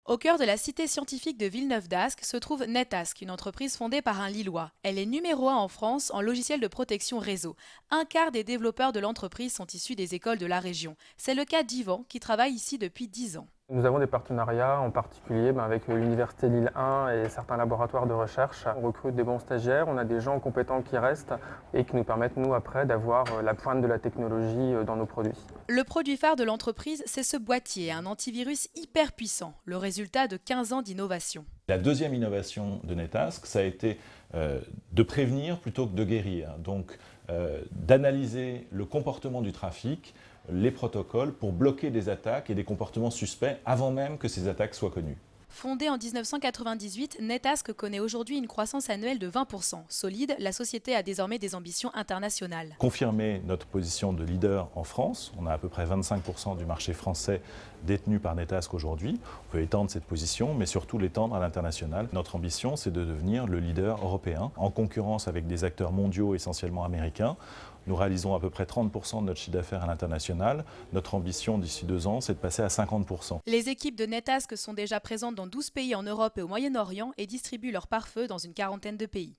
Au cœur de la cité scientifique de Villeneuve-d'Ascq se trouve NetAsk, une entreprise fondée par un Lillois. Elle est numéro 1 en France en logiciel de protection réseau. Un quart des développeurs de l'entreprise sont issus des écoles de la région. C'est le cas d'Yvan qui travaille ici depuis 10 ans. Nous avons des partenariats, en particulier avec l'Université Lille 1 et certains laboratoires de recherche. On recrute des bons stagiaires, on a des gens compétents qui restent et qui nous permettent, nous, après, d'avoir la pointe de la technologie dans nos produits. Le produit phare de l'entreprise, c'est ce boîtier, un antivirus hyper puissant, le résultat de 15 ans d'innovation. La deuxième innovation de NetAsk, ça a été de prévenir plutôt que de guérir. Donc d'analyser le comportement du trafic, les protocoles pour bloquer des attaques et des comportements suspects avant même que ces attaques soient connues. Fondée en 1998, NetAsk connaît aujourd'hui une croissance annuelle de 20%. Solide, la société a désormais des ambitions internationales. Confirmer notre position de leader en France, on a à peu près 25% du marché français détenu par NetAsk aujourd'hui. On peut étendre cette position, mais surtout l'étendre à l'international. Notre ambition, c'est de devenir le leader européen, en concurrence avec des acteurs mondiaux essentiellement américains. Nous réalisons à peu près 30% de notre chiffre d'affaires à l'international. Notre ambition d'ici 2 ans, c'est de passer à 50%. Les équipes de NetAsk sont déjà présentes dans 12 pays en Europe et au Moyen-Orient et distribuent leurs pare-feux dans une quarantaine de pays.